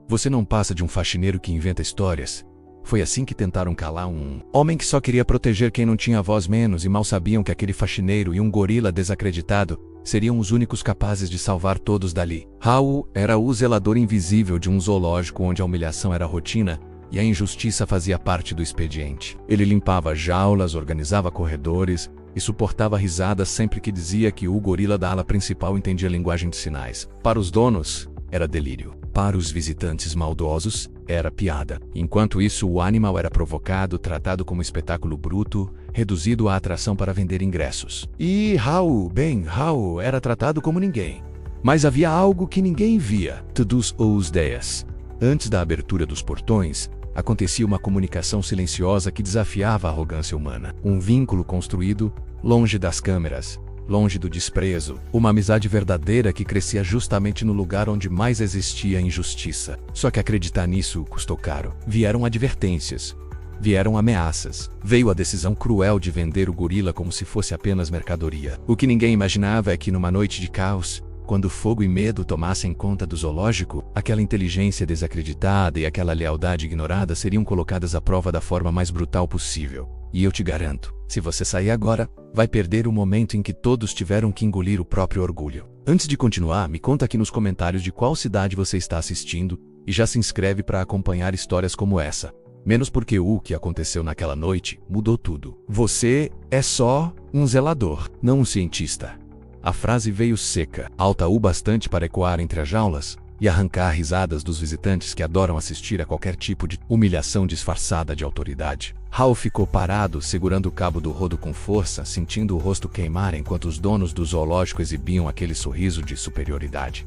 Você não passa de um faxineiro que inventa histórias. Foi assim que tentaram calar um homem que só queria proteger quem não tinha voz menos e mal sabiam que aquele faxineiro e um gorila desacreditado seriam os únicos capazes de salvar todos dali. Hal era o zelador invisível de um zoológico onde a humilhação era rotina e a injustiça fazia parte do expediente. Ele limpava jaulas, organizava corredores e suportava risadas sempre que dizia que o gorila da ala principal entendia linguagem de sinais. Para os donos, era delírio. Para os visitantes maldosos, era piada. Enquanto isso, o animal era provocado, tratado como espetáculo bruto, reduzido à atração para vender ingressos. E Hal era tratado como ninguém. Mas havia algo que ninguém via. Todos os dias. Antes da abertura dos portões, acontecia uma comunicação silenciosa que desafiava a arrogância humana. Um vínculo construído longe das câmeras, longe do desprezo, uma amizade verdadeira que crescia justamente no lugar onde mais existia injustiça. Só que acreditar nisso custou caro. Vieram advertências, vieram ameaças, veio a decisão cruel de vender o gorila como se fosse apenas mercadoria. O que ninguém imaginava é que numa noite de caos, quando fogo e medo tomassem conta do zoológico, aquela inteligência desacreditada e aquela lealdade ignorada seriam colocadas à prova da forma mais brutal possível. E eu te garanto, se você sair agora, vai perder o momento em que todos tiveram que engolir o próprio orgulho. Antes de continuar, me conta aqui nos comentários de qual cidade você está assistindo e já se inscreve para acompanhar histórias como essa. Menos porque o que aconteceu naquela noite mudou tudo. Você é só um zelador, não um cientista. A frase veio seca, alta o bastante para ecoar entre as jaulas e arrancar risadas dos visitantes que adoram assistir a qualquer tipo de humilhação disfarçada de autoridade. Hal ficou parado, segurando o cabo do rodo com força, sentindo o rosto queimar enquanto os donos do zoológico exibiam aquele sorriso de superioridade.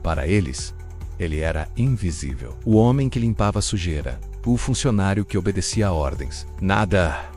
Para eles, ele era invisível. O homem que limpava a sujeira, o funcionário que obedecia a ordens. Nada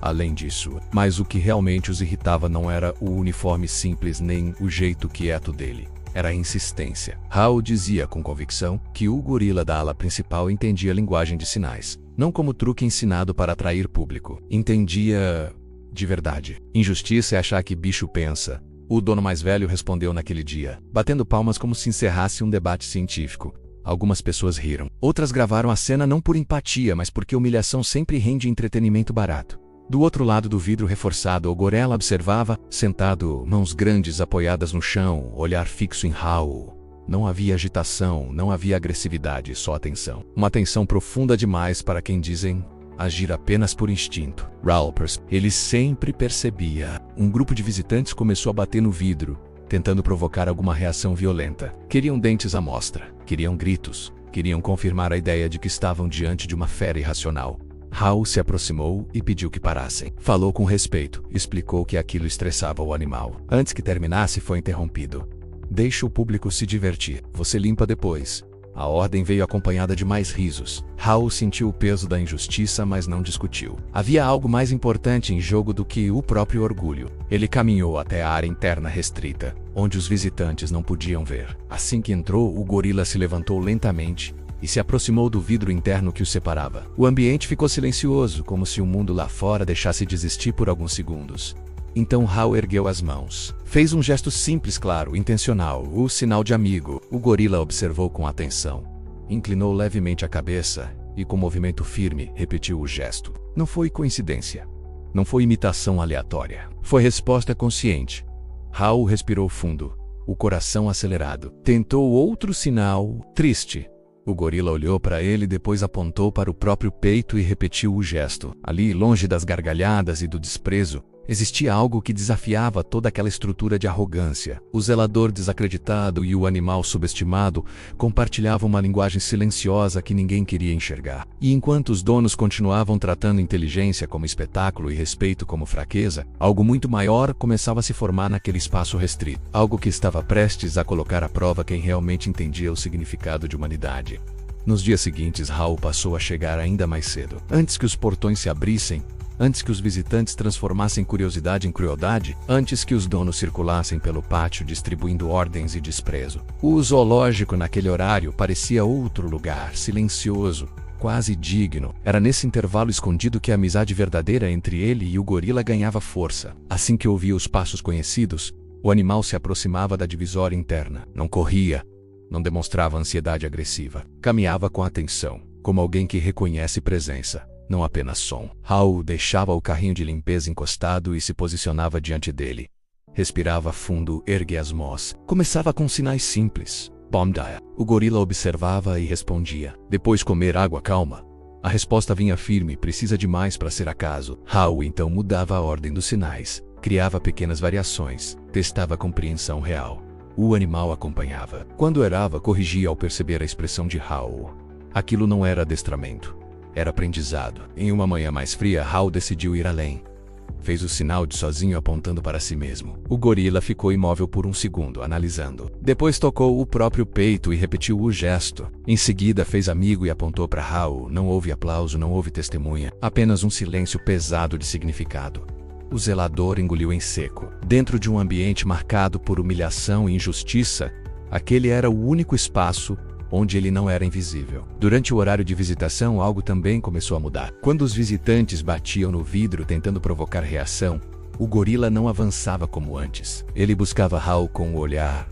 além disso. Mas o que realmente os irritava não era o uniforme simples nem o jeito quieto dele. Era a insistência. Hal dizia com convicção que o gorila da ala principal entendia linguagem de sinais, não como truque ensinado para atrair público. Entendia de verdade. Injustiça é achar que bicho pensa. O dono mais velho respondeu naquele dia, batendo palmas como se encerrasse um debate científico. Algumas pessoas riram. Outras gravaram a cena não por empatia, mas porque humilhação sempre rende entretenimento barato. Do outro lado do vidro reforçado, o gorila observava, sentado, mãos grandes apoiadas no chão, olhar fixo em Hal. Não havia agitação, não havia agressividade, só atenção. Uma atenção profunda demais para quem dizem agir apenas por instinto. Ralpers, ele sempre percebia. Um grupo de visitantes começou a bater no vidro, tentando provocar alguma reação violenta. Queriam dentes à mostra, queriam gritos, queriam confirmar a ideia de que estavam diante de uma fera irracional. Hal se aproximou e pediu que parassem. Falou com respeito, explicou que aquilo estressava o animal. Antes que terminasse, foi interrompido. Deixe o público se divertir, você limpa depois. A ordem veio acompanhada de mais risos. Hal sentiu o peso da injustiça, mas não discutiu. Havia algo mais importante em jogo do que o próprio orgulho. Ele caminhou até a área interna restrita, onde os visitantes não podiam ver. Assim que entrou, o gorila se levantou lentamente e se aproximou do vidro interno que os separava. O ambiente ficou silencioso, como se o mundo lá fora deixasse de existir por alguns segundos. Então Hal ergueu as mãos. Fez um gesto simples, claro, intencional, o sinal de amigo. O gorila observou com atenção. Inclinou levemente a cabeça e, com movimento firme, repetiu o gesto. Não foi coincidência. Não foi imitação aleatória. Foi resposta consciente. Hal respirou fundo, o coração acelerado. Tentou outro sinal, triste. O gorila olhou para ele, depois apontou para o próprio peito e repetiu o gesto. Ali, longe das gargalhadas e do desprezo, existia algo que desafiava toda aquela estrutura de arrogância. O zelador desacreditado e o animal subestimado compartilhavam uma linguagem silenciosa que ninguém queria enxergar. E enquanto os donos continuavam tratando inteligência como espetáculo e respeito como fraqueza, algo muito maior começava a se formar naquele espaço restrito. Algo que estava prestes a colocar à prova quem realmente entendia o significado de humanidade. Nos dias seguintes, Hal passou a chegar ainda mais cedo. Antes que os portões se abrissem, antes que os visitantes transformassem curiosidade em crueldade, antes que os donos circulassem pelo pátio distribuindo ordens e desprezo. O zoológico naquele horário parecia outro lugar, silencioso, quase digno. Era nesse intervalo escondido que a amizade verdadeira entre ele e o gorila ganhava força. Assim que ouvia os passos conhecidos, o animal se aproximava da divisória interna. Não corria, Não demonstrava ansiedade agressiva. Caminhava com atenção, como alguém que reconhece presença, não apenas som. Hal deixava o carrinho de limpeza encostado e se posicionava diante dele. Respirava fundo, ergue as mãos. Começava com sinais simples. Bom dia. O gorila observava e respondia. Depois comer água calma. A resposta vinha firme, precisa de mais para ser acaso. Hal então mudava a ordem dos sinais. Criava pequenas variações. Testava a compreensão real. O animal acompanhava. Quando errava, corrigia ao perceber a expressão de Hal. Aquilo não era adestramento. Era aprendizado. Em uma manhã mais fria, Hal decidiu ir além. Fez o sinal de sozinho apontando para si mesmo. O gorila ficou imóvel por um segundo, analisando. Depois tocou o próprio peito e repetiu o gesto. Em seguida, fez amigo e apontou para Hal. Não houve aplauso, não houve testemunha. Apenas um silêncio pesado de significado. O zelador engoliu em seco. Dentro de um ambiente marcado por humilhação e injustiça, aquele era o único espaço onde ele não era invisível. Durante o horário de visitação, algo também começou a mudar. Quando os visitantes batiam no vidro tentando provocar reação, o gorila não avançava como antes. Ele buscava Hal com o olhar.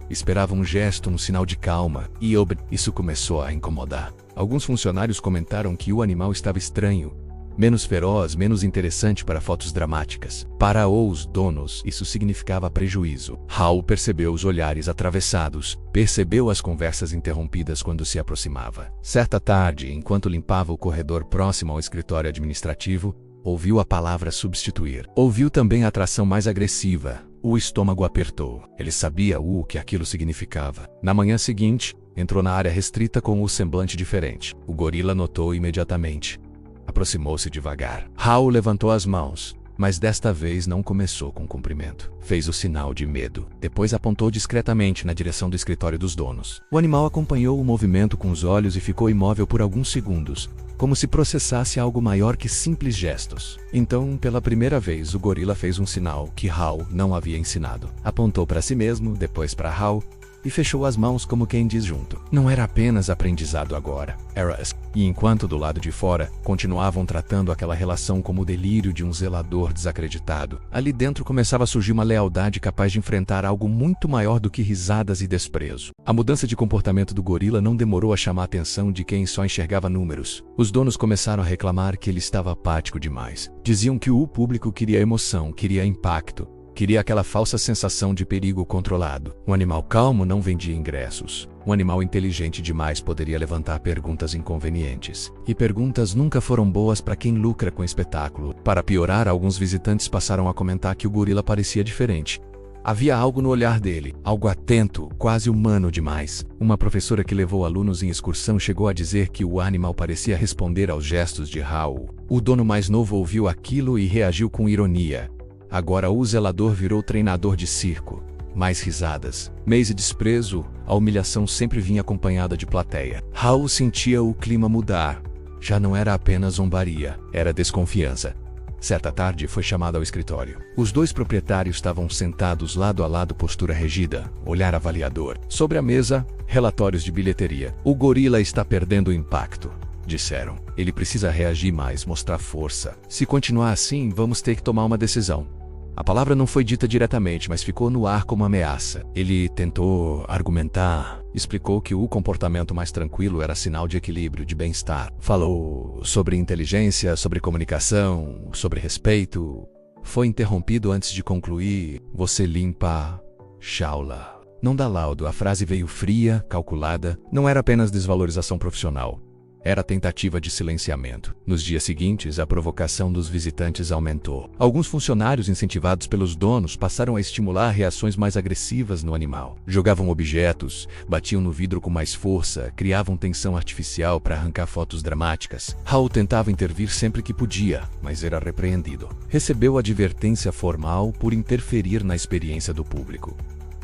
Esperava um gesto, um sinal de calma, e isso começou a incomodar. Alguns funcionários comentaram que o animal estava estranho, menos feroz, menos interessante para fotos dramáticas. Para os donos, isso significava prejuízo. Hal percebeu os olhares atravessados, percebeu as conversas interrompidas quando se aproximava. Certa tarde, enquanto limpava o corredor próximo ao escritório administrativo, ouviu a palavra substituir. Ouviu também a atração mais agressiva. O estômago apertou. Ele sabia o que aquilo significava. Na manhã seguinte, entrou na área restrita com um semblante diferente. O gorila notou imediatamente. Aproximou-se devagar. Hal levantou as mãos, mas desta vez não começou com cumprimento. Fez o sinal de medo. Depois apontou discretamente na direção do escritório dos donos. O animal acompanhou o movimento com os olhos e ficou imóvel por alguns segundos, como se processasse algo maior que simples gestos. Então, pela primeira vez, o gorila fez um sinal que Hal não havia ensinado. Apontou para si mesmo, depois para Hal, e fechou as mãos como quem diz junto. Não era apenas aprendizado agora, era. E enquanto do lado de fora, continuavam tratando aquela relação como o delírio de um zelador desacreditado, ali dentro começava a surgir uma lealdade capaz de enfrentar algo muito maior do que risadas e desprezo. A mudança de comportamento do gorila não demorou a chamar a atenção de quem só enxergava números. Os donos começaram a reclamar que ele estava apático demais. Diziam que o público queria emoção, queria impacto. Queria aquela falsa sensação de perigo controlado. Um animal calmo não vendia ingressos. Um animal inteligente demais poderia levantar perguntas inconvenientes. E perguntas nunca foram boas para quem lucra com espetáculo. Para piorar, alguns visitantes passaram a comentar que o gorila parecia diferente. Havia algo no olhar dele, algo atento, quase humano demais. Uma professora que levou alunos em excursão chegou a dizer que o animal parecia responder aos gestos de Hal. O dono mais novo ouviu aquilo e reagiu com ironia. Agora o zelador virou treinador de circo. Mais risadas, mês e desprezo, a humilhação sempre vinha acompanhada de plateia. Hal sentia o clima mudar. Já não era apenas zombaria, era desconfiança. Certa tarde foi chamado ao escritório. Os dois proprietários estavam sentados lado a lado, postura rígida, olhar avaliador. Sobre a mesa, relatórios de bilheteria. O gorila está perdendo o impacto, disseram. Ele precisa reagir mais, mostrar força. Se continuar assim, vamos ter que tomar uma decisão. A palavra não foi dita diretamente, mas ficou no ar como ameaça. Ele tentou argumentar, explicou que o comportamento mais tranquilo era sinal de equilíbrio, de bem-estar. Falou sobre inteligência, sobre comunicação, sobre respeito. Foi interrompido antes de concluir. Você limpa jaula. Não dá laudo, a frase veio fria, calculada. Não era apenas desvalorização profissional. Era tentativa de silenciamento. Nos dias seguintes, a provocação dos visitantes aumentou. Alguns funcionários, incentivados pelos donos, passaram a estimular reações mais agressivas no animal. Jogavam objetos, batiam no vidro com mais força, criavam tensão artificial para arrancar fotos dramáticas. Hal tentava intervir sempre que podia, mas era repreendido. Recebeu advertência formal por interferir na experiência do público.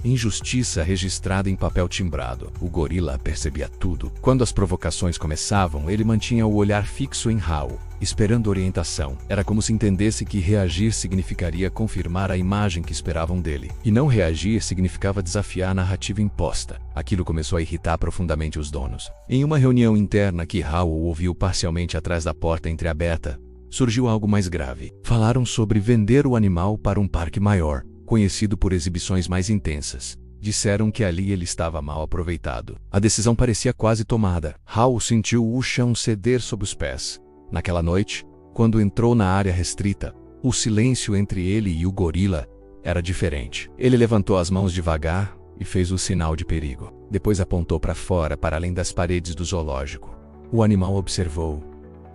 Injustiça registrada em papel timbrado. O gorila percebia tudo. Quando as provocações começavam, ele mantinha o olhar fixo em Hal, esperando orientação. Era como se entendesse que reagir significaria confirmar a imagem que esperavam dele. E não reagir significava desafiar a narrativa imposta. Aquilo começou a irritar profundamente os donos. Em uma reunião interna que Hal ouviu parcialmente atrás da porta entreaberta, surgiu algo mais grave. Falaram sobre vender o animal para um parque maior, conhecido por exibições mais intensas. Disseram que ali ele estava mal aproveitado. A decisão parecia quase tomada. Hal sentiu o chão ceder sob os pés. Naquela noite, quando entrou na área restrita, o silêncio entre ele e o gorila era diferente. Ele levantou as mãos devagar e fez o sinal de perigo. Depois apontou para fora, para além das paredes do zoológico. O animal observou,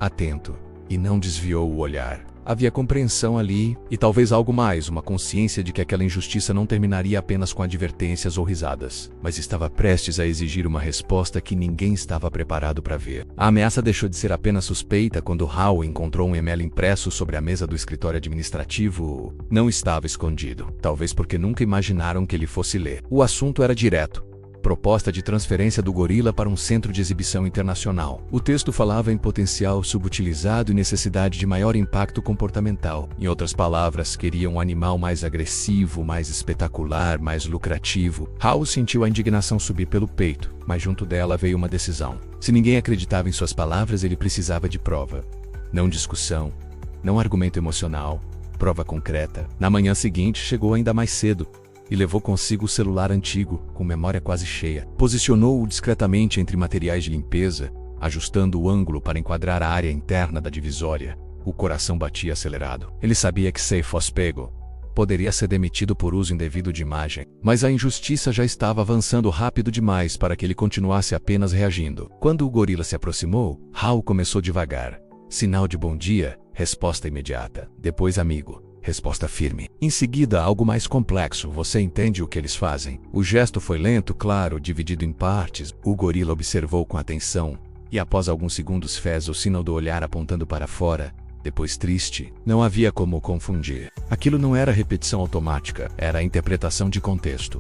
atento, e não desviou o olhar. Havia compreensão ali, e talvez algo mais, uma consciência de que aquela injustiça não terminaria apenas com advertências ou risadas, mas estava prestes a exigir uma resposta que ninguém estava preparado para ver. A ameaça deixou de ser apenas suspeita quando Hal encontrou um e-mail impresso sobre a mesa do escritório administrativo. Não estava escondido, talvez porque nunca imaginaram que ele fosse ler. O assunto era direto. Proposta de transferência do gorila para um centro de exibição internacional. O texto falava em potencial subutilizado e necessidade de maior impacto comportamental. Em outras palavras, queria um animal mais agressivo, mais espetacular, mais lucrativo. Hal sentiu a indignação subir pelo peito, mas junto dela veio uma decisão. Se ninguém acreditava em suas palavras, ele precisava de prova. Não discussão, não argumento emocional, prova concreta. Na manhã seguinte, chegou ainda mais cedo e levou consigo o celular antigo, com memória quase cheia. Posicionou-o discretamente entre materiais de limpeza, ajustando o ângulo para enquadrar a área interna da divisória. O coração batia acelerado. Ele sabia que se fosse pego, poderia ser demitido por uso indevido de imagem. Mas a injustiça já estava avançando rápido demais para que ele continuasse apenas reagindo. Quando o gorila se aproximou, Hal começou devagar. Sinal de bom dia, resposta imediata. Depois amigo. Resposta firme. Em seguida, algo mais complexo. Você entende o que eles fazem? O gesto foi lento, claro, dividido em partes. O gorila observou com atenção e após alguns segundos fez o sinal do olhar apontando para fora. Depois triste. Não havia como confundir. Aquilo não era repetição automática, era interpretação de contexto.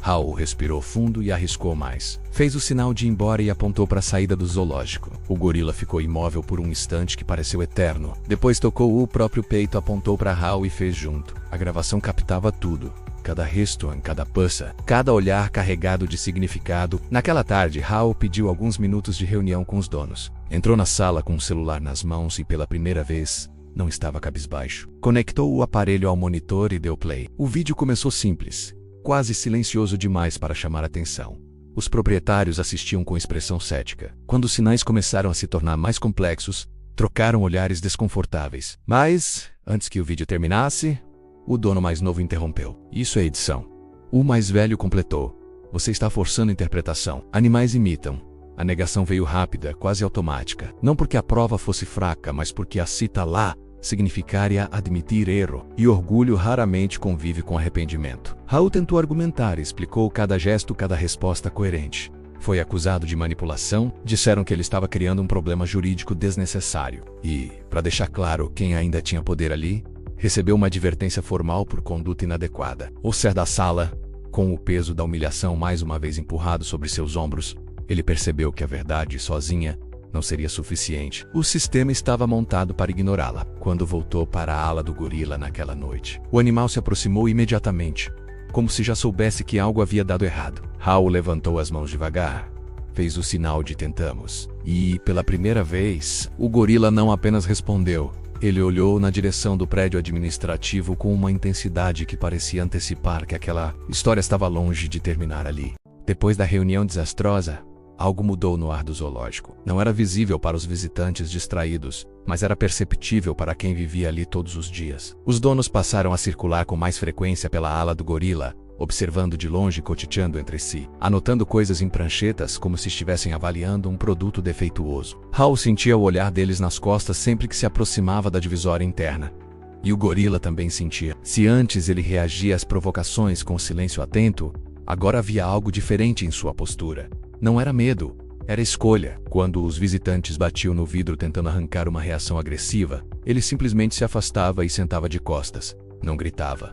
Hal respirou fundo e arriscou mais. Fez o sinal de ir embora e apontou para a saída do zoológico. O gorila ficou imóvel por um instante que pareceu eterno. Depois tocou o próprio peito, apontou para Hal e fez junto. A gravação captava tudo. Cada resto, cada pulsa, cada olhar carregado de significado. Naquela tarde, Hal pediu alguns minutos de reunião com os donos. Entrou na sala com o celular nas mãos e pela primeira vez, não estava cabisbaixo. Conectou o aparelho ao monitor e deu play. O vídeo começou simples, quase silencioso demais para chamar atenção. Os proprietários assistiam com expressão cética. Quando os sinais começaram a se tornar mais complexos, trocaram olhares desconfortáveis. Mas, antes que o vídeo terminasse, o dono mais novo interrompeu. Isso é edição. O mais velho completou. Você está forçando a interpretação. Animais imitam. A negação veio rápida, quase automática. Não porque a prova fosse fraca, mas porque a cita lá significaria admitir erro, e orgulho raramente convive com arrependimento. Hal tentou argumentar, explicou cada gesto, cada resposta coerente. Foi acusado de manipulação, disseram que ele estava criando um problema jurídico desnecessário. E, para deixar claro quem ainda tinha poder ali, recebeu uma advertência formal por conduta inadequada. Ao sair da sala, com o peso da humilhação mais uma vez empurrado sobre seus ombros, ele percebeu que a verdade sozinha não seria suficiente. O sistema estava montado para ignorá-la. Quando voltou para a ala do gorila naquela noite, o animal se aproximou imediatamente, como se já soubesse que algo havia dado errado. Hal levantou as mãos devagar, fez o sinal de tentamos. E, pela primeira vez, o gorila não apenas respondeu. Ele olhou na direção do prédio administrativo com uma intensidade que parecia antecipar que aquela história estava longe de terminar ali. Depois da reunião desastrosa, algo mudou no ar do zoológico. Não era visível para os visitantes distraídos, mas era perceptível para quem vivia ali todos os dias. Os donos passaram a circular com mais frequência pela ala do gorila, observando de longe e cochichando entre si, anotando coisas em pranchetas como se estivessem avaliando um produto defeituoso. Hal sentia o olhar deles nas costas sempre que se aproximava da divisória interna. E o gorila também sentia. Se antes ele reagia às provocações com silêncio atento, agora havia algo diferente em sua postura. Não era medo, era escolha. Quando os visitantes batiam no vidro tentando arrancar uma reação agressiva, ele simplesmente se afastava e sentava de costas. Não gritava.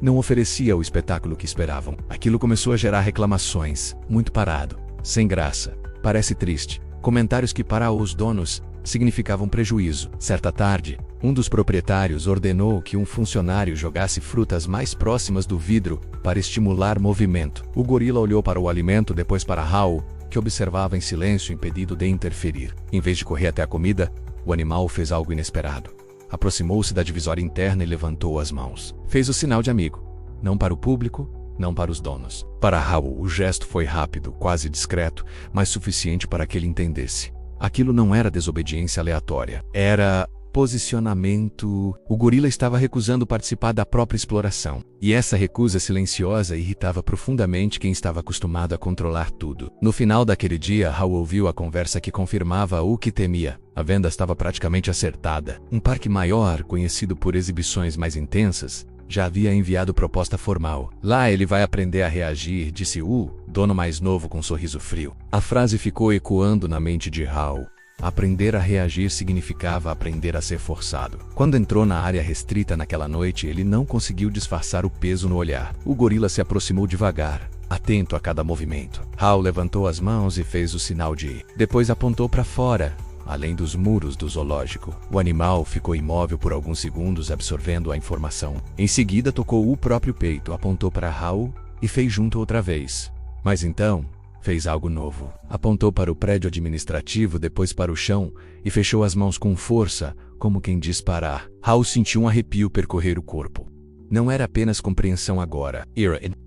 Não oferecia o espetáculo que esperavam. Aquilo começou a gerar reclamações. Muito parado. Sem graça. Parece triste. Comentários que para os donos significavam prejuízo. Certa tarde, um dos proprietários ordenou que um funcionário jogasse frutas mais próximas do vidro para estimular movimento. O gorila olhou para o alimento, depois para Hal, que observava em silêncio, impedido de interferir. Em vez de correr até a comida, o animal fez algo inesperado. Aproximou-se da divisória interna e levantou as mãos. Fez o sinal de amigo. Não para o público, não para os donos. Para Hal, o gesto foi rápido, quase discreto, mas suficiente para que ele entendesse. Aquilo não era desobediência aleatória. Era posicionamento. O gorila estava recusando participar da própria exploração. E essa recusa silenciosa irritava profundamente quem estava acostumado a controlar tudo. No final daquele dia, Hal ouviu a conversa que confirmava o que temia. A venda estava praticamente acertada. Um parque maior, conhecido por exibições mais intensas, já havia enviado proposta formal. Lá ele vai aprender a reagir, disse o dono mais novo com um sorriso frio. A frase ficou ecoando na mente de Hal. Aprender a reagir significava aprender a ser forçado. Quando entrou na área restrita naquela noite, ele não conseguiu disfarçar o peso no olhar. O gorila se aproximou devagar, atento a cada movimento. Hal levantou as mãos e fez o sinal de ir. Depois apontou para fora, além dos muros do zoológico. O animal ficou imóvel por alguns segundos, absorvendo a informação. Em seguida, tocou o próprio peito, apontou para Hal e fez junto outra vez. Mas então, fez algo novo. Apontou para o prédio administrativo, depois para o chão e fechou as mãos com força, como quem diz parar. Hal sentiu um arrepio percorrer o corpo. Não era apenas compreensão agora.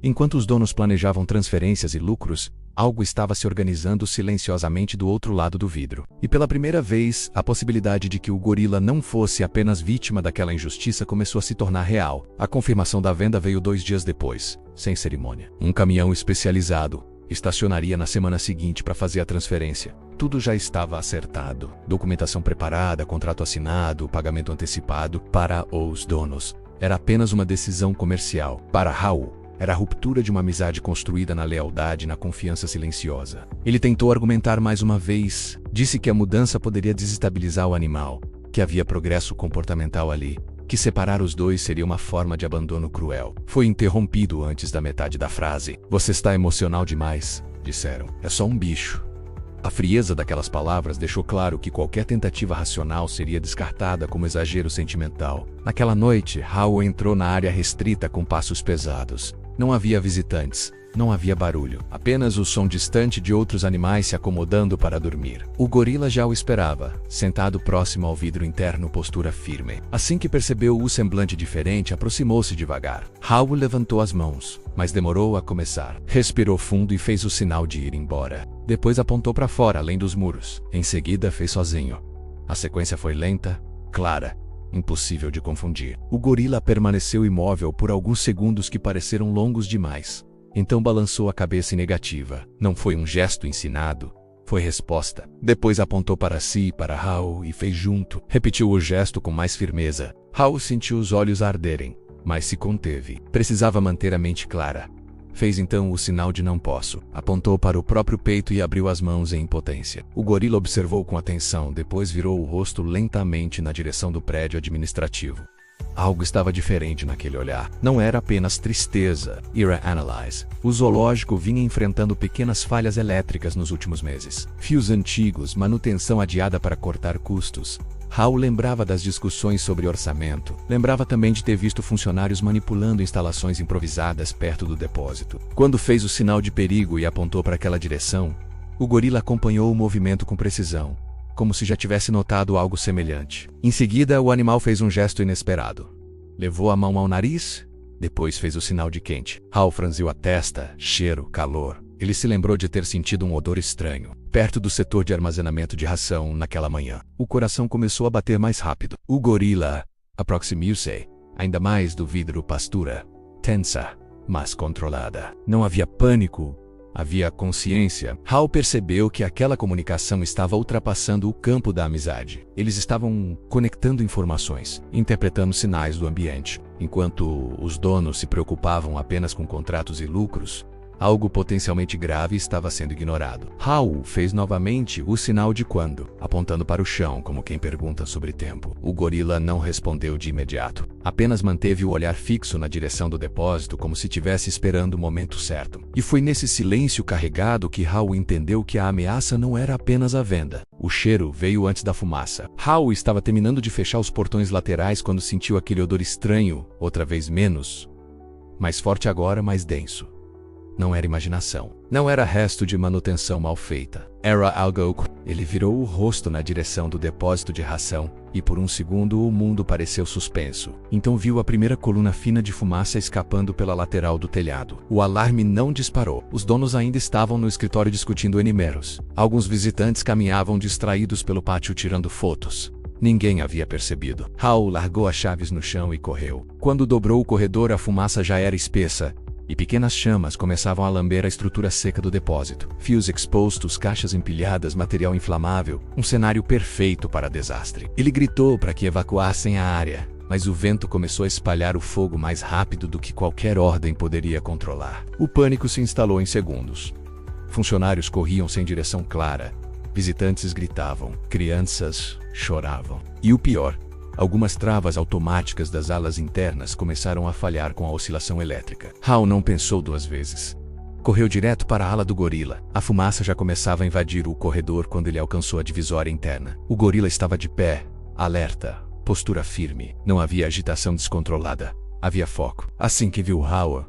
Enquanto os donos planejavam transferências e lucros, algo estava se organizando silenciosamente do outro lado do vidro. E pela primeira vez, a possibilidade de que o gorila não fosse apenas vítima daquela injustiça começou a se tornar real. A confirmação da venda veio 2 dias depois, sem cerimônia. Um caminhão especializado estacionaria na semana seguinte para fazer a transferência. Tudo já estava acertado. Documentação preparada, contrato assinado, pagamento antecipado para os donos. Era apenas uma decisão comercial. Para Hal, era a ruptura de uma amizade construída na lealdade e na confiança silenciosa. Ele tentou argumentar mais uma vez. Disse que a mudança poderia desestabilizar o animal, que havia progresso comportamental ali, que separar os dois seria uma forma de abandono cruel. Foi interrompido antes da metade da frase. Você está emocional demais, disseram. É só um bicho. A frieza daquelas palavras deixou claro que qualquer tentativa racional seria descartada como exagero sentimental. Naquela noite, Hal entrou na área restrita com passos pesados. Não havia visitantes. Não havia barulho, apenas o som distante de outros animais se acomodando para dormir. O gorila já o esperava, sentado próximo ao vidro interno, postura firme. Assim que percebeu o semblante diferente, aproximou-se devagar. Hal levantou as mãos, mas demorou a começar. Respirou fundo e fez o sinal de ir embora. Depois apontou para fora, além dos muros. Em seguida, fez sozinho. A sequência foi lenta, clara, impossível de confundir. O gorila permaneceu imóvel por alguns segundos que pareceram longos demais. Então balançou a cabeça em negativa. Não foi um gesto ensinado, foi resposta. Depois apontou para si e para Hal e fez junto. Repetiu o gesto com mais firmeza. Hal sentiu os olhos arderem, mas se conteve. Precisava manter a mente clara. Fez então o sinal de não posso. Apontou para o próprio peito e abriu as mãos em impotência. O gorila observou com atenção, depois virou o rosto lentamente na direção do prédio administrativo. Algo estava diferente naquele olhar. Não era apenas tristeza. Ira Analyze. O zoológico vinha enfrentando pequenas falhas elétricas nos últimos meses. Fios antigos, manutenção adiada para cortar custos. Hal lembrava das discussões sobre orçamento. Lembrava também de ter visto funcionários manipulando instalações improvisadas perto do depósito. Quando fez o sinal de perigo e apontou para aquela direção, o gorila acompanhou o movimento com precisão, como se já tivesse notado algo semelhante. Em seguida, o animal fez um gesto inesperado. Levou a mão ao nariz, depois fez o sinal de quente. Hal franziu a testa, cheiro, calor. Ele se lembrou de ter sentido um odor estranho, perto do setor de armazenamento de ração naquela manhã. O coração começou a bater mais rápido. O gorila aproximou-se, ainda mais do vidro pastura, tensa, mas controlada. Não havia pânico. Havia consciência. Hal percebeu que aquela comunicação estava ultrapassando o campo da amizade. Eles estavam conectando informações, interpretando sinais do ambiente. Enquanto os donos se preocupavam apenas com contratos e lucros, algo potencialmente grave estava sendo ignorado. Hal fez novamente o sinal de quando, apontando para o chão como quem pergunta sobre tempo. O gorila não respondeu de imediato. Apenas manteve o olhar fixo na direção do depósito como se estivesse esperando o momento certo. E foi nesse silêncio carregado que Hal entendeu que a ameaça não era apenas a venda. O cheiro veio antes da fumaça. Hal estava terminando de fechar os portões laterais quando sentiu aquele odor estranho, outra vez menos, mais forte agora, mais denso. Não era imaginação. Não era resto de manutenção mal feita. Era algo. Ele virou o rosto na direção do depósito de ração, e por um segundo o mundo pareceu suspenso. Então viu a primeira coluna fina de fumaça escapando pela lateral do telhado. O alarme não disparou. Os donos ainda estavam no escritório discutindo enumeros. Alguns visitantes caminhavam distraídos pelo pátio tirando fotos. Ninguém havia percebido. Hal largou as chaves no chão e correu. Quando dobrou o corredor, a fumaça já era espessa, e pequenas chamas começavam a lamber a estrutura seca do depósito. Fios expostos, caixas empilhadas, material inflamável, um cenário perfeito para desastre. Ele gritou para que evacuassem a área, mas o vento começou a espalhar o fogo mais rápido do que qualquer ordem poderia controlar. O pânico se instalou em segundos. Funcionários corriam sem direção clara, visitantes gritavam, crianças choravam. E o pior, algumas travas automáticas das alas internas começaram a falhar com a oscilação elétrica. Hal não pensou duas vezes. Correu direto para a ala do gorila. A fumaça já começava a invadir o corredor quando ele alcançou a divisória interna. O gorila estava de pé, alerta, postura firme. Não havia agitação descontrolada. Havia foco. Assim que viu Hal,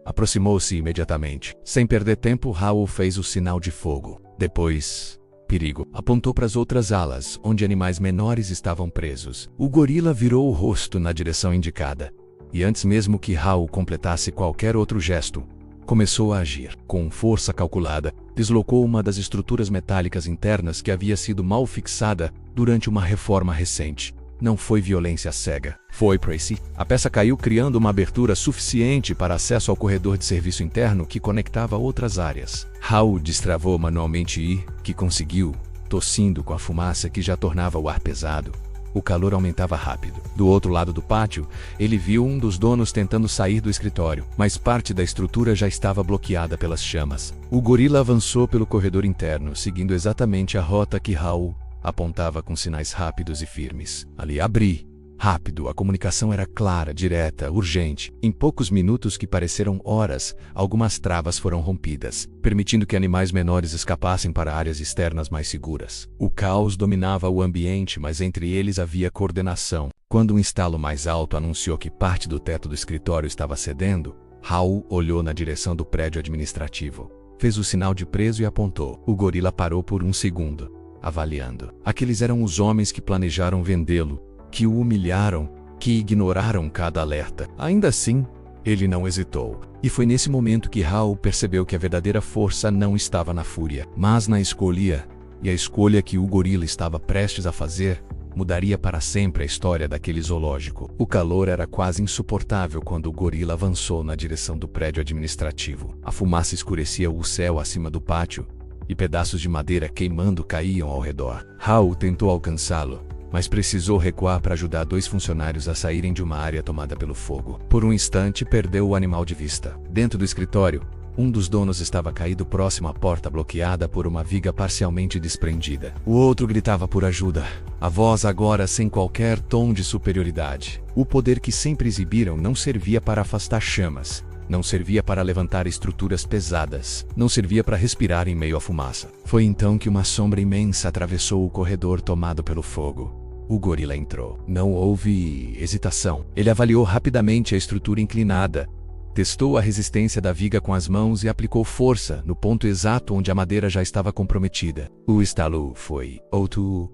aproximou-se imediatamente. Sem perder tempo, Hal fez o sinal de fogo. Depois, perigo. Apontou para as outras alas, onde animais menores estavam presos. O gorila virou o rosto na direção indicada. E antes mesmo que Hal completasse qualquer outro gesto, começou a agir. Com força calculada, deslocou uma das estruturas metálicas internas que havia sido mal fixada durante uma reforma recente. Não foi violência cega. Foi Tracy. A peça caiu criando uma abertura suficiente para acesso ao corredor de serviço interno que conectava outras áreas. Hal destravou manualmente e, que conseguiu, tossindo com a fumaça que já tornava o ar pesado. O calor aumentava rápido. Do outro lado do pátio, ele viu um dos donos tentando sair do escritório, mas parte da estrutura já estava bloqueada pelas chamas. O gorila avançou pelo corredor interno, seguindo exatamente a rota que Hal apontava com sinais rápidos e firmes. Ali, abri. Rápido, a comunicação era clara, direta, urgente. Em poucos minutos que pareceram horas, algumas travas foram rompidas, permitindo que animais menores escapassem para áreas externas mais seguras. O caos dominava o ambiente, mas entre eles havia coordenação. Quando um estalo mais alto anunciou que parte do teto do escritório estava cedendo, Hal olhou na direção do prédio administrativo. Fez o sinal de preso e apontou. O gorila parou por um segundo, avaliando. Aqueles eram os homens que planejaram vendê-lo, que o humilharam, que ignoraram cada alerta. Ainda assim, ele não hesitou. E foi nesse momento que Hal percebeu que a verdadeira força não estava na fúria, mas na escolha. E a escolha que o gorila estava prestes a fazer mudaria para sempre a história daquele zoológico. O calor era quase insuportável quando o gorila avançou na direção do prédio administrativo. A fumaça escurecia o céu acima do pátio, e pedaços de madeira queimando caíam ao redor. Hal tentou alcançá-lo, mas precisou recuar para ajudar dois funcionários a saírem de uma área tomada pelo fogo. Por um instante, perdeu o animal de vista. Dentro do escritório, um dos donos estava caído próximo à porta bloqueada por uma viga parcialmente desprendida. O outro gritava por ajuda, a voz agora sem qualquer tom de superioridade. O poder que sempre exibiram não servia para afastar chamas. Não servia para levantar estruturas pesadas. Não servia para respirar em meio à fumaça. Foi então que uma sombra imensa atravessou o corredor tomado pelo fogo. O gorila entrou. Não houve hesitação. Ele avaliou rapidamente a estrutura inclinada, testou a resistência da viga com as mãos e aplicou força no ponto exato onde a madeira já estava comprometida. O estalo foi outro.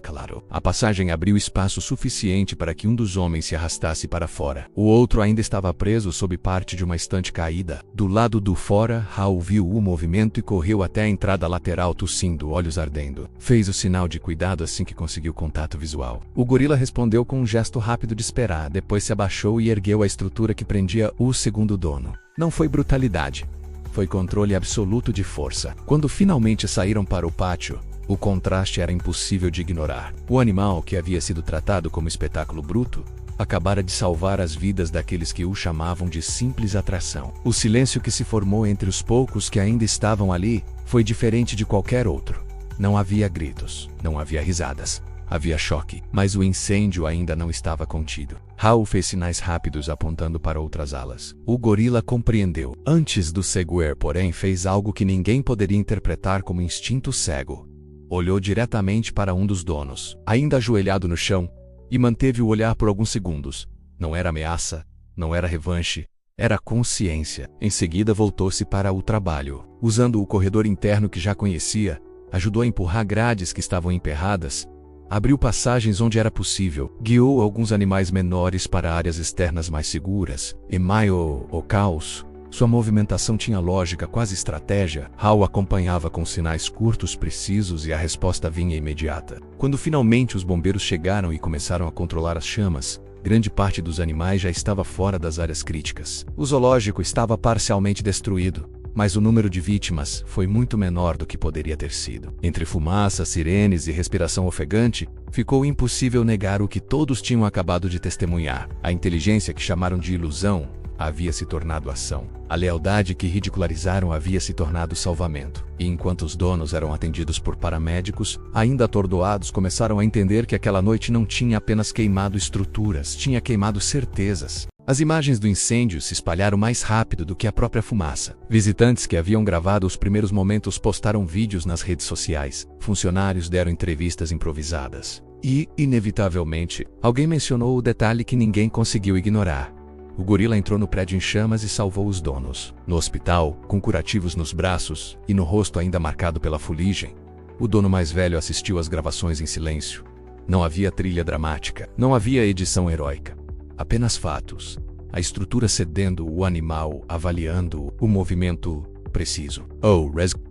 Claro. A passagem abriu espaço suficiente para que um dos homens se arrastasse para fora. O outro ainda estava preso sob parte de uma estante caída. Do lado do fora, Hal viu o movimento e correu até a entrada lateral tossindo, olhos ardendo. Fez o sinal de cuidado assim que conseguiu contato visual. O gorila respondeu com um gesto rápido de esperar, depois se abaixou e ergueu a estrutura que prendia o segundo dono. Não foi brutalidade. Foi controle absoluto de força. Quando finalmente saíram para o pátio, o contraste era impossível de ignorar. O animal, que havia sido tratado como espetáculo bruto, acabara de salvar as vidas daqueles que o chamavam de simples atração. O silêncio que se formou entre os poucos que ainda estavam ali foi diferente de qualquer outro. Não havia gritos, não havia risadas. Havia choque, mas o incêndio ainda não estava contido. Hal fez sinais rápidos apontando para outras alas. O gorila compreendeu. Antes do seguir, porém, fez algo que ninguém poderia interpretar como instinto cego. Olhou diretamente para um dos donos, ainda ajoelhado no chão, e manteve o olhar por alguns segundos. Não era ameaça, não era revanche, Era consciência. Em seguida voltou-se para o trabalho. Usando o corredor interno que já conhecia, ajudou a empurrar grades que estavam emperradas, abriu passagens onde era possível, guiou alguns animais menores para áreas externas mais seguras. Em meio ao caos, sua movimentação tinha lógica, quase estratégia. Hal acompanhava com sinais curtos, precisos, e a resposta vinha imediata. Quando finalmente os bombeiros chegaram e começaram a controlar as chamas, grande parte dos animais já estava fora das áreas críticas. O zoológico estava parcialmente destruído, mas o número de vítimas foi muito menor do que poderia ter sido. Entre fumaça, sirenes e respiração ofegante, ficou impossível negar o que todos tinham acabado de testemunhar. A inteligência que chamaram de ilusão havia se tornado ação. A lealdade que ridicularizaram havia se tornado salvamento. E enquanto os donos eram atendidos por paramédicos, ainda atordoados começaram a entender que aquela noite não tinha apenas queimado estruturas, tinha queimado certezas. As imagens do incêndio se espalharam mais rápido do que a própria fumaça. Visitantes que haviam gravado os primeiros momentos postaram vídeos nas redes sociais. Funcionários deram entrevistas improvisadas. E, inevitavelmente, alguém mencionou o detalhe que ninguém conseguiu ignorar. O gorila entrou no prédio em chamas e salvou os donos. No hospital, com curativos nos braços e no rosto ainda marcado pela fuligem, o dono mais velho assistiu às gravações em silêncio. Não havia trilha dramática, não havia edição heróica. Apenas fatos. A estrutura cedendo, o animal avaliando, o movimento preciso.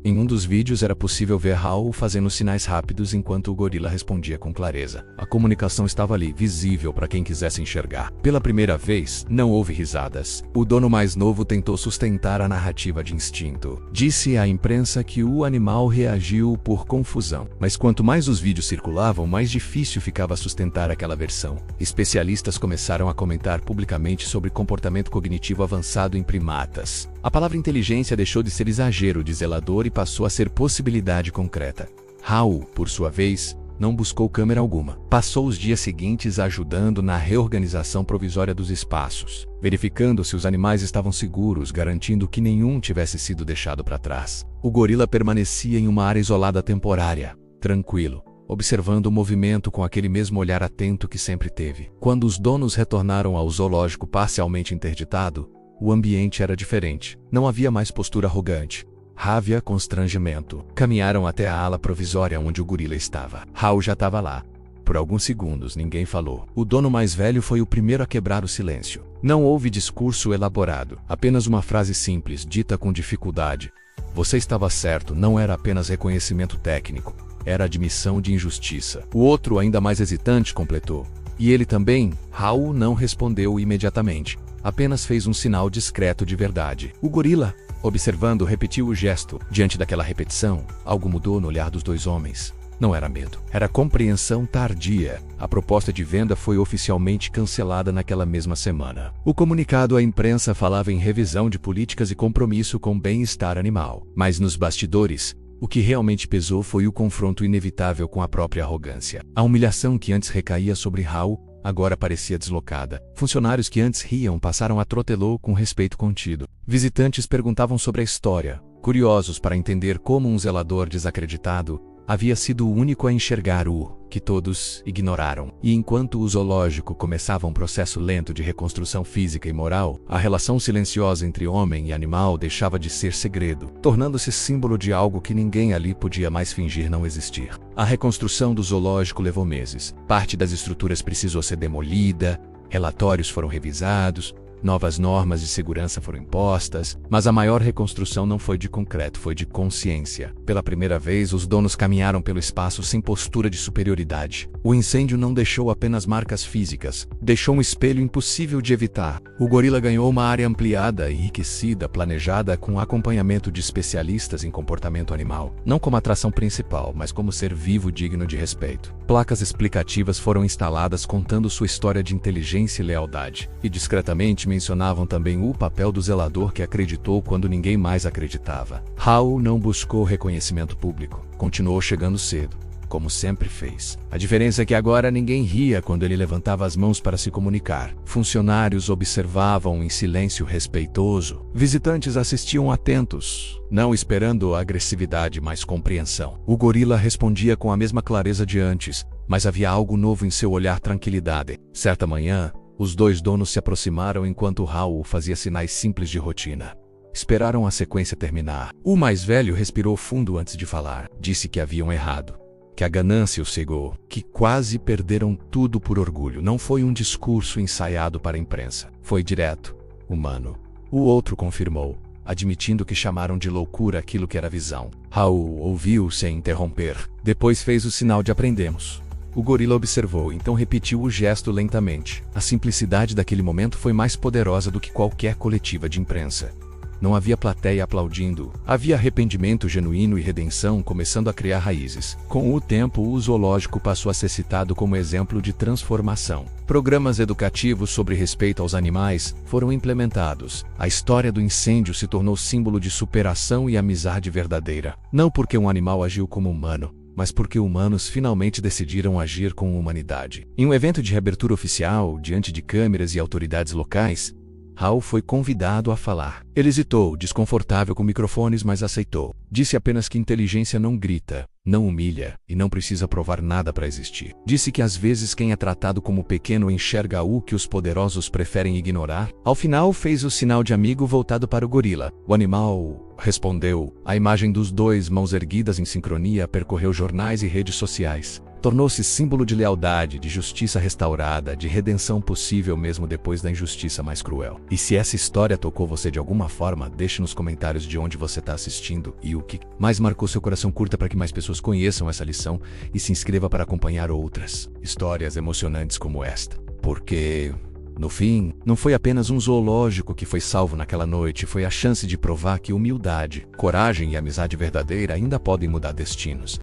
Em um dos vídeos era possível ver Hal fazendo sinais rápidos enquanto o gorila respondia com clareza. A comunicação estava ali, visível para quem quisesse enxergar. Pela primeira vez, não houve risadas. O dono mais novo tentou sustentar a narrativa de instinto. Disse à imprensa que o animal reagiu por confusão. Mas quanto mais os vídeos circulavam, mais difícil ficava sustentar aquela versão. Especialistas começaram a comentar publicamente sobre comportamento cognitivo avançado em primatas. A palavra inteligência deixou de ser exagero de zelador e passou a ser possibilidade concreta. Hal, por sua vez, não buscou câmera alguma. Passou os dias seguintes ajudando na reorganização provisória dos espaços, verificando se os animais estavam seguros, garantindo que nenhum tivesse sido deixado para trás. O gorila permanecia em uma área isolada temporária, tranquilo, observando o movimento com aquele mesmo olhar atento que sempre teve. Quando os donos retornaram ao zoológico parcialmente interditado, o ambiente era diferente. Não havia mais postura arrogante. Havia constrangimento. Caminharam até a ala provisória onde o gorila estava. Hal já estava lá. Por alguns segundos, ninguém falou. O dono mais velho foi o primeiro a quebrar o silêncio. Não houve discurso elaborado. Apenas uma frase simples, dita com dificuldade. Você estava certo, não era apenas reconhecimento técnico. Era admissão de injustiça. O outro, ainda mais hesitante, completou. E ele também? Hal não respondeu imediatamente. Apenas fez um sinal discreto de verdade. O gorila, observando, repetiu o gesto. Diante daquela repetição, algo mudou no olhar dos dois homens. Não era medo, era compreensão tardia. A proposta de venda foi oficialmente cancelada naquela mesma semana. O comunicado à imprensa falava em revisão de políticas e compromisso com o bem-estar animal. Mas nos bastidores, o que realmente pesou foi o confronto inevitável com a própria arrogância. A humilhação que antes recaía sobre Hal agora parecia deslocada. Funcionários que antes riam passaram a trotelô com respeito contido. Visitantes perguntavam sobre a história, curiosos para entender como um zelador desacreditado havia sido o único a enxergar o que todos ignoraram. E enquanto o zoológico começava um processo lento de reconstrução física e moral, a relação silenciosa entre homem e animal deixava de ser segredo, tornando-se símbolo de algo que ninguém ali podia mais fingir não existir. A reconstrução do zoológico levou meses. Parte das estruturas precisou ser demolida, relatórios foram revisados, novas normas de segurança foram impostas, mas a maior reconstrução não foi de concreto, foi de consciência. Pela primeira vez, os donos caminharam pelo espaço sem postura de superioridade. O incêndio não deixou apenas marcas físicas, deixou um espelho impossível de evitar. O gorila ganhou uma área ampliada, enriquecida, planejada com acompanhamento de especialistas em comportamento animal, não como atração principal, mas como ser vivo digno de respeito. Placas explicativas foram instaladas contando sua história de inteligência e lealdade, e discretamente mencionavam também o papel do zelador que acreditou quando ninguém mais acreditava. Hal não buscou reconhecimento público, continuou chegando cedo, como sempre fez. A diferença é que agora ninguém ria quando ele levantava as mãos para se comunicar. Funcionários observavam em silêncio respeitoso. Visitantes assistiam atentos, não esperando agressividade, mas compreensão. O gorila respondia com a mesma clareza de antes, mas havia algo novo em seu olhar, tranquilidade. Certa manhã, Os dois donos se aproximaram enquanto Raul fazia sinais simples de rotina. Esperaram a sequência terminar. O mais velho respirou fundo antes de falar. Disse que haviam errado, que a ganância os cegou, que quase perderam tudo por orgulho. Não foi um discurso ensaiado para a imprensa. Foi direto, humano. O outro confirmou, admitindo que chamaram de loucura aquilo que era visão. Raul ouviu sem interromper. Depois fez o sinal de aprendemos. O gorila observou, então repetiu o gesto lentamente. A simplicidade daquele momento foi mais poderosa do que qualquer coletiva de imprensa. Não havia plateia aplaudindo. Havia arrependimento genuíno e redenção começando a criar raízes. Com o tempo, o zoológico passou a ser citado como exemplo de transformação. Programas educativos sobre respeito aos animais foram implementados. A história do incêndio se tornou símbolo de superação e amizade verdadeira. Não porque um animal agiu como humano, mas porque humanos finalmente decidiram agir com humanidade. Em um evento de reabertura oficial, diante de câmeras e autoridades locais, Raul foi convidado a falar. Ele hesitou, desconfortável com microfones, mas aceitou. Disse apenas que inteligência não grita, não humilha e não precisa provar nada para existir. Disse que às vezes quem é tratado como pequeno enxerga o que os poderosos preferem ignorar. Ao final, fez o sinal de amigo voltado para o gorila. O animal respondeu. A imagem dos dois, mãos erguidas em sincronia, percorreu jornais e redes sociais. Tornou-se símbolo de lealdade, de justiça restaurada, de redenção possível mesmo depois da injustiça mais cruel. E se essa história tocou você de alguma forma, deixe nos comentários de onde você está assistindo e o que mais marcou seu coração. Curta para que mais pessoas conheçam essa lição e se inscreva para acompanhar outras histórias emocionantes como esta. Porque, no fim, não foi apenas um zoológico que foi salvo naquela noite, foi a chance de provar que humildade, coragem e amizade verdadeira ainda podem mudar destinos.